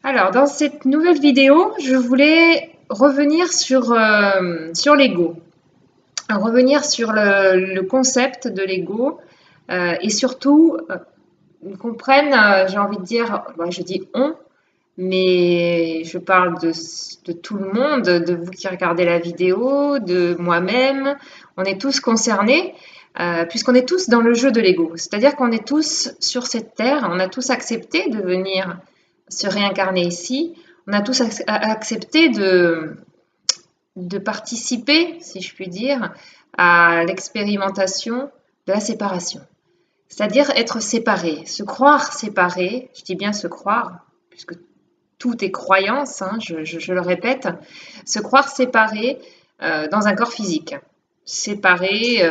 Alors, dans cette nouvelle vidéo, je voulais revenir sur l'ego, revenir sur le concept de l'ego et surtout qu'on prenne, j'ai envie de dire, je dis on, mais je parle de tout le monde, de vous qui regardez la vidéo, de moi-même. On est tous concernés puisqu'on est tous dans le jeu de l'ego. C'est-à-dire qu'on est tous sur cette terre, on a tous accepté de venir se réincarner ici. On a tous accepté de participer, si je puis dire, à l'expérimentation de la séparation. C'est-à-dire être séparé, se croire séparé, je dis bien se croire, puisque tout est croyance, hein, je le répète, se croire séparé dans un corps physique, séparé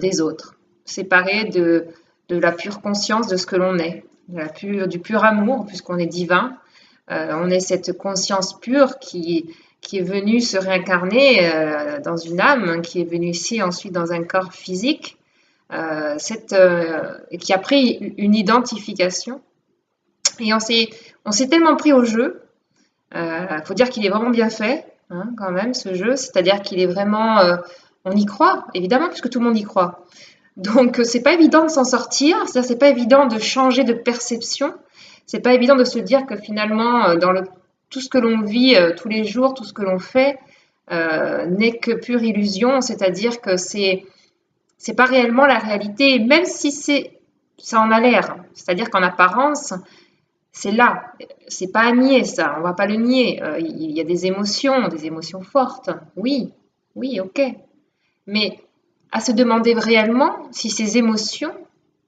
des autres, séparé de la pure conscience de ce que l'on est, du pur amour, puisqu'on est divin. On est cette conscience pure qui est venue se réincarner dans une âme, qui est venue ici ensuite dans un corps physique, qui a pris une identification. Et on s'est tellement pris au jeu. Faut dire qu'il est vraiment bien fait, hein, quand même, ce jeu. C'est-à-dire qu'il est vraiment, on y croit, évidemment, puisque tout le monde y croit. Donc, c'est pas évident de s'en sortir. C'est-à-dire, c'est pas évident de changer de perception. C'est pas évident de se dire que finalement, tout ce que l'on vit tous les jours, tout ce que l'on fait, n'est que pure illusion. C'est-à-dire que c'est pas réellement la réalité, même si ça en a l'air. C'est-à-dire qu'en apparence, c'est là, c'est pas à nier ça, on va pas le nier. Il y a des émotions fortes. Oui, oui, ok. Mais à se demander réellement si ces émotions,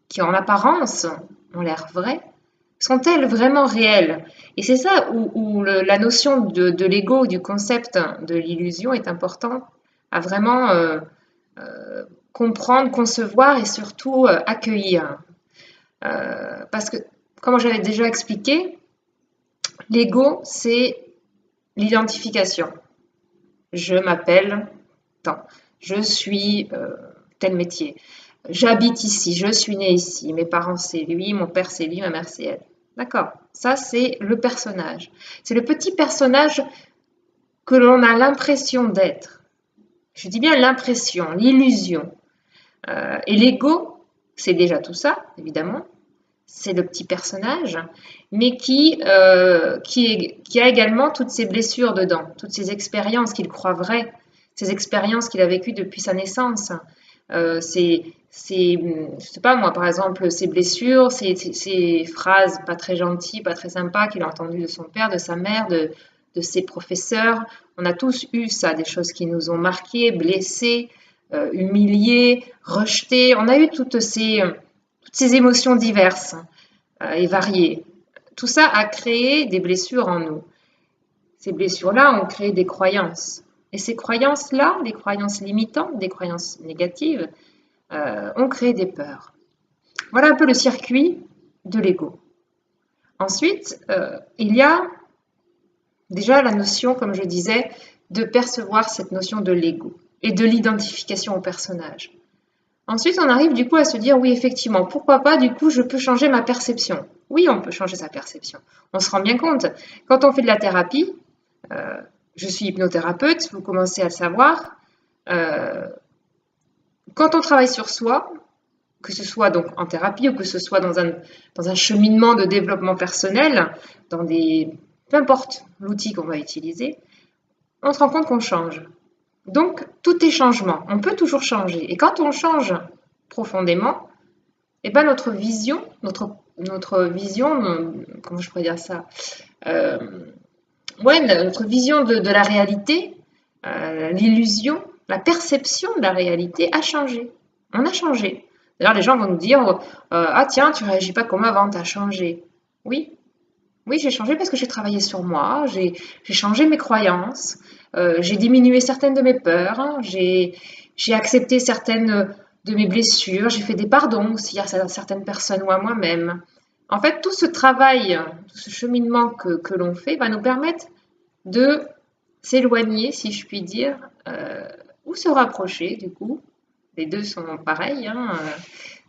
qui en apparence ont l'air vraies, sont-elles vraiment réelles? Et c'est ça où la notion de l'ego, du concept de l'illusion est importante à vraiment comprendre, concevoir et surtout accueillir. Parce que, comme j'avais déjà expliqué, l'ego, c'est l'identification. Je m'appelle tant. Je suis tel métier. J'habite ici. Je suis née ici. Mes parents, c'est lui. Mon père, c'est lui. Ma mère, c'est elle. D'accord. Ça, c'est le personnage. C'est le petit personnage que l'on a l'impression d'être. Je dis bien l'impression, l'illusion. Et l'ego, c'est déjà tout ça, évidemment. C'est le petit personnage, mais qui a également toutes ces blessures dedans, toutes ces expériences qu'il croit vraies, ces expériences qu'il a vécues depuis sa naissance. Je sais pas moi, par exemple, ces blessures, ces phrases pas très gentilles, pas très sympas qu'il a entendues de son père, de sa mère, de ses professeurs. On a tous eu ça, des choses qui nous ont marqués, blessés, humiliés, rejetés. On a eu toutes ces émotions diverses et variées. Tout ça a créé des blessures en nous. Ces blessures-là ont créé des croyances. Et ces croyances-là, des croyances limitantes, des croyances négatives, ont créé des peurs. Voilà un peu le circuit de l'ego. Ensuite, il y a déjà la notion, comme je disais, de percevoir cette notion de l'ego et de l'identification au personnage. Ensuite, on arrive du coup à se dire, oui, effectivement, pourquoi pas, du coup, je peux changer ma perception. Oui, on peut changer sa perception. On se rend bien compte. Quand on fait de la thérapie, je suis hypnothérapeute, vous commencez à le savoir, quand on travaille sur soi, que ce soit donc en thérapie ou que ce soit dans un cheminement de développement personnel, peu importe l'outil qu'on va utiliser, on se rend compte qu'on change. Donc, tout est changement. On peut toujours changer. Et quand on change profondément, eh ben notre vision, comment je pourrais dire ça notre vision de la réalité, l'illusion, la perception de la réalité a changé. On a changé. D'ailleurs, les gens vont nous dire ah tiens, tu réagis pas comme avant, tu as changé. Oui, oui, j'ai changé parce que j'ai travaillé sur moi, j'ai changé mes croyances, j'ai diminué certaines de mes peurs, hein, j'ai accepté certaines de mes blessures, j'ai fait des pardons aussi à certaines personnes ou à moi-même. En fait, tout ce travail, tout ce cheminement que l'on fait va nous permettre de s'éloigner, si je puis dire, ou se rapprocher du coup. Les deux sont pareils, hein,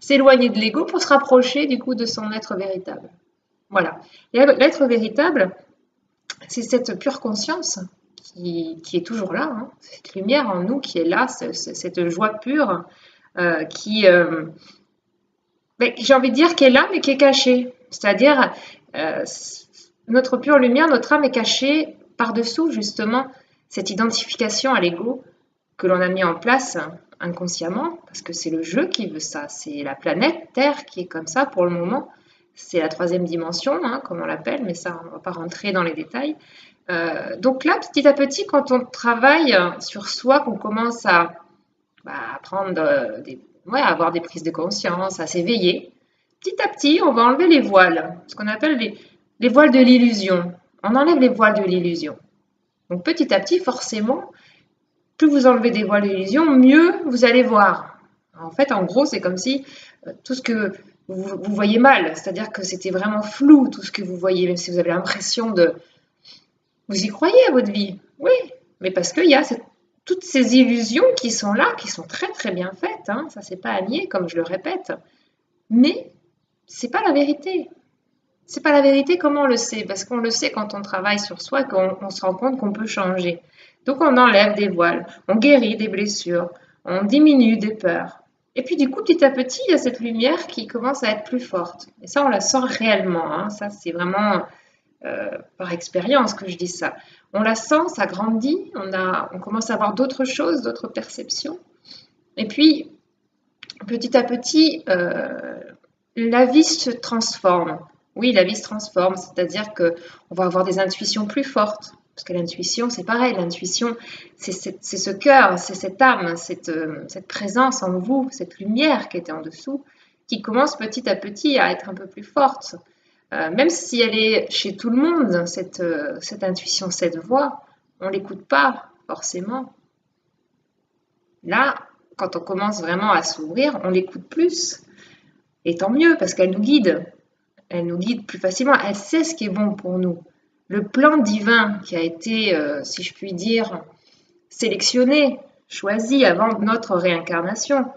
s'éloigner de l'ego pour se rapprocher du coup de son être véritable. Voilà. L'être véritable, c'est cette pure conscience qui est toujours là, hein, cette lumière en nous qui est là, cette joie pure qui, j'ai envie de dire, qui est là, mais qui est cachée. C'est-à-dire, euh, notre pure lumière, notre âme est cachée par-dessous, justement, cette identification à l'ego que l'on a mis en place inconsciemment, parce que c'est le jeu qui veut ça, c'est la planète Terre qui est comme ça pour le moment, c'est la troisième dimension, hein, comme on l'appelle, mais ça, on ne va pas rentrer dans les détails. Donc là, petit à petit, quand on travaille sur soi, qu'on commence à prendre à avoir des prises de conscience, à s'éveiller, petit à petit, on va enlever les voiles, ce qu'on appelle les voiles de l'illusion. On enlève les voiles de l'illusion. Donc petit à petit, forcément, plus vous enlevez des voiles d'illusion, mieux vous allez voir. En fait, en gros, c'est comme si tout ce que vous voyez mal, c'est-à-dire que c'était vraiment flou, tout ce que vous voyez, même si vous avez l'impression de... Vous y croyez à votre vie, oui, mais parce qu'il y a toutes ces illusions qui sont là, qui sont très très bien faites, hein, ça c'est pas à nier, comme je le répète, mais c'est pas la vérité. C'est pas la vérité, comment on le sait? Parce qu'on le sait quand on travaille sur soi, qu'on se rend compte qu'on peut changer. Donc on enlève des voiles, on guérit des blessures, on diminue des peurs. Et puis du coup, petit à petit, il y a cette lumière qui commence à être plus forte. Et ça, on la sent réellement, hein. Ça, c'est vraiment par expérience que je dis ça. On la sent, ça grandit, on commence à avoir d'autres choses, d'autres perceptions. Et puis, petit à petit, la vie se transforme. Oui, la vie se transforme, c'est-à-dire qu'on va avoir des intuitions plus fortes. Parce que l'intuition, c'est pareil, l'intuition, c'est ce cœur, c'est cette âme, cette présence en vous, cette lumière qui était en dessous, qui commence petit à petit à être un peu plus forte. Même si elle est chez tout le monde, cette intuition, cette voix, on ne l'écoute pas forcément. Là, quand on commence vraiment à s'ouvrir, on l'écoute plus. Et tant mieux, parce qu'elle nous guide. Elle nous guide plus facilement. Elle sait ce qui est bon pour nous. Le plan divin qui a été, si je puis dire, sélectionné, choisi avant notre réincarnation,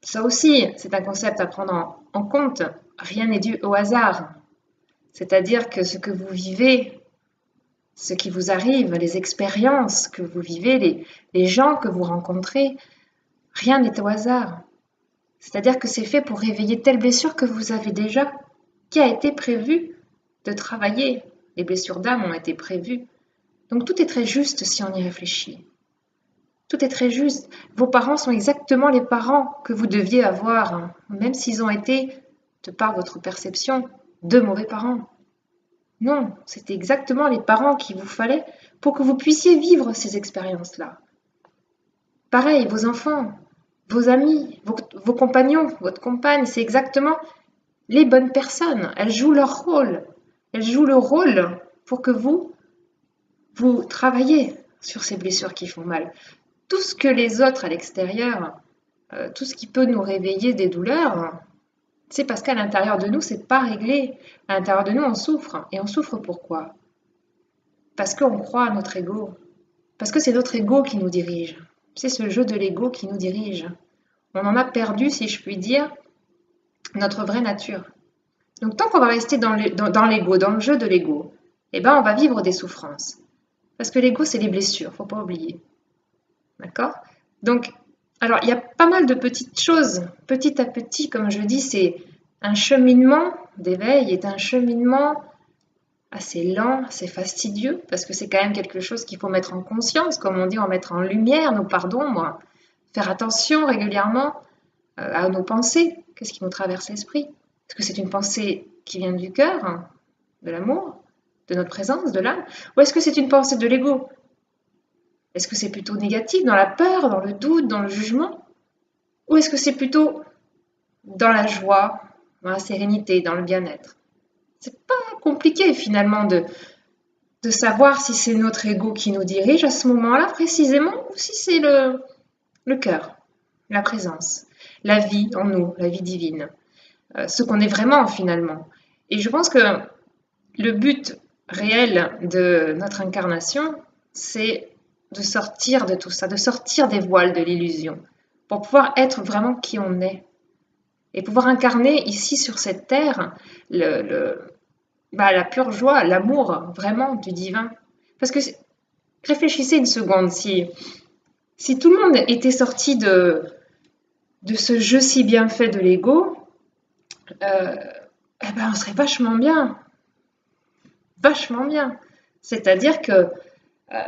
ça aussi, c'est un concept à prendre en compte. Rien n'est dû au hasard. C'est-à-dire que ce que vous vivez, ce qui vous arrive, les expériences que vous vivez, les gens que vous rencontrez, rien n'est au hasard. C'est-à-dire que c'est fait pour réveiller telle blessure que vous avez déjà, qui a été prévu de travailler. Les blessures d'âme ont été prévues. Donc tout est très juste si on y réfléchit. Tout est très juste. Vos parents sont exactement les parents que vous deviez avoir, même s'ils ont été, de par votre perception, de mauvais parents. Non, c'était exactement les parents qu'il vous fallait pour que vous puissiez vivre ces expériences-là. Pareil, vos enfants, vos amis, vos compagnons, votre compagne, c'est exactement les bonnes personnes. Elles jouent leur rôle. Elles jouent le rôle pour que vous travaillez sur ces blessures qui font mal. Tout ce que les autres à l'extérieur, tout ce qui peut nous réveiller des douleurs, c'est parce qu'à l'intérieur de nous, c'est pas réglé. À l'intérieur de nous, on souffre. Et on souffre pourquoi? Parce qu'on croit à notre ego. Parce que c'est notre ego qui nous dirige. C'est ce jeu de l'ego qui nous dirige. On en a perdu, si je puis dire, notre vraie nature. Donc tant qu'on va rester dans l'ego, dans le jeu de l'ego, eh ben, on va vivre des souffrances. Parce que l'ego, c'est les blessures, faut pas oublier. D'accord? Donc, alors, il y a pas mal de petites choses, petit à petit, comme je dis, c'est un cheminement d'éveil, est un cheminement assez lent, assez fastidieux, parce que c'est quand même quelque chose qu'il faut mettre en conscience, comme on dit, en mettre en lumière nos pardons, faire attention régulièrement à nos pensées, qu'est-ce qui nous traverse l'esprit? Est-ce que c'est une pensée qui vient du cœur, hein, de l'amour, de notre présence, de l'âme, ou est-ce que c'est une pensée de l'ego? Est-ce que c'est plutôt négatif, dans la peur, dans le doute, dans le jugement? Ou est-ce que c'est plutôt dans la joie, dans la sérénité, dans le bien-être? C'est pas compliqué finalement de savoir si c'est notre ego qui nous dirige à ce moment-là précisément ou si c'est le cœur, la présence, la vie en nous, la vie divine, ce qu'on est vraiment finalement. Et je pense que le but réel de notre incarnation, c'est de sortir de tout ça, de sortir des voiles de l'illusion, pour pouvoir être vraiment qui on est. Et pouvoir incarner ici sur cette terre la pure joie, l'amour vraiment du divin. Parce que réfléchissez une seconde, si tout le monde était sorti de ce jeu si bien fait de l'ego, eh ben on serait vachement bien. Vachement bien. C'est-à-dire que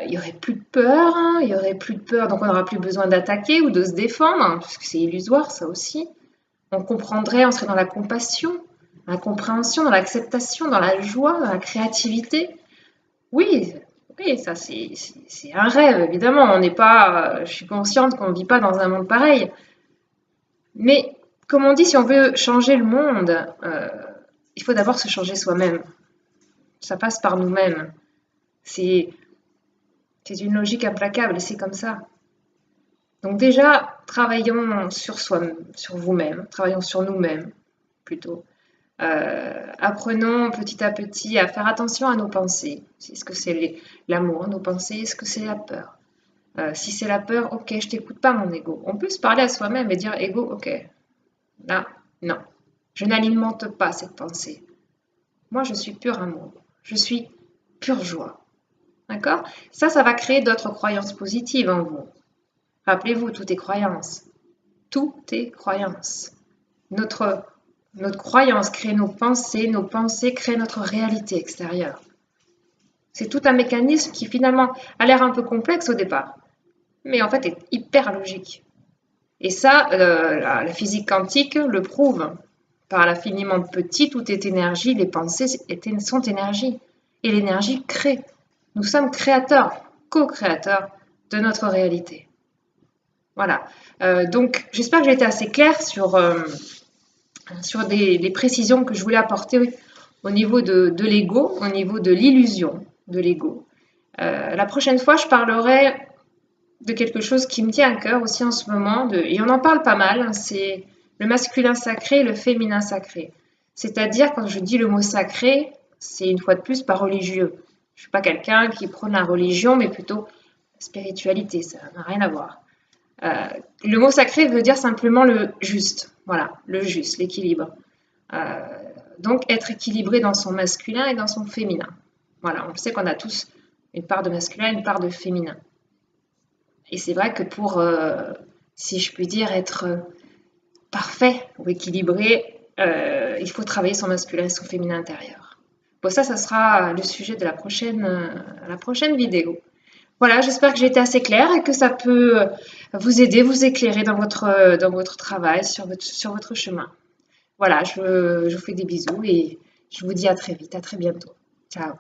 il y aurait plus de peur, hein, il y aurait plus de peur, donc on n'aura plus besoin d'attaquer ou de se défendre, hein, parce que c'est illusoire ça aussi. On comprendrait, on serait dans la compassion, dans la compréhension, dans l'acceptation, dans la joie, dans la créativité. Oui, oui, ça c'est un rêve, évidemment. On n'est pas, je suis consciente qu'on ne vit pas dans un monde pareil. Mais comme on dit, si on veut changer le monde, il faut d'abord se changer soi-même. Ça passe par nous-mêmes. C'est une logique implacable et c'est comme ça. Donc déjà, travaillons sur soi, sur vous-même, travaillons sur nous-mêmes plutôt. Apprenons petit à petit à faire attention à nos pensées. Est-ce que c'est l'amour, nos pensées? Est-ce que c'est la peur? Si c'est la peur, ok, je t'écoute pas mon ego. On peut se parler à soi-même et dire ego, ok, là, non, je n'alimente pas cette pensée. Moi, je suis pur amour, je suis pure joie. D'accord? Ça va créer d'autres croyances positives en vous. Rappelez-vous, tout est croyance. Tout est croyance. Notre croyance crée nos pensées créent notre réalité extérieure. C'est tout un mécanisme qui finalement a l'air un peu complexe au départ, mais en fait est hyper logique. Et ça, la physique quantique le prouve. Par l'infiniment petit, tout est énergie, les pensées sont énergie. Et l'énergie crée. Nous sommes créateurs, co-créateurs de notre réalité. Voilà. Donc, j'espère que j'ai été assez claire sur les précisions que je voulais apporter au niveau de l'ego, au niveau de l'illusion de l'ego. La prochaine fois, je parlerai de quelque chose qui me tient à cœur aussi en ce moment, et on en parle pas mal, c'est le masculin sacré et le féminin sacré. C'est-à-dire, quand je dis le mot sacré, c'est une fois de plus pas religieux. Je ne suis pas quelqu'un qui prône la religion, mais plutôt la spiritualité, ça n'a rien à voir. Le mot sacré veut dire simplement le juste, voilà, le juste, l'équilibre. Donc être équilibré dans son masculin et dans son féminin. Voilà, on sait qu'on a tous une part de masculin et une part de féminin. Et c'est vrai que pour, si je puis dire, être parfait ou équilibré, il faut travailler son masculin et son féminin intérieur. Bon, ça sera le sujet de la prochaine vidéo. Voilà, j'espère que j'ai été assez claire et que ça peut vous aider, vous éclairer dans votre travail, sur votre chemin. Voilà, je vous fais des bisous et je vous dis à très vite, à très bientôt. Ciao.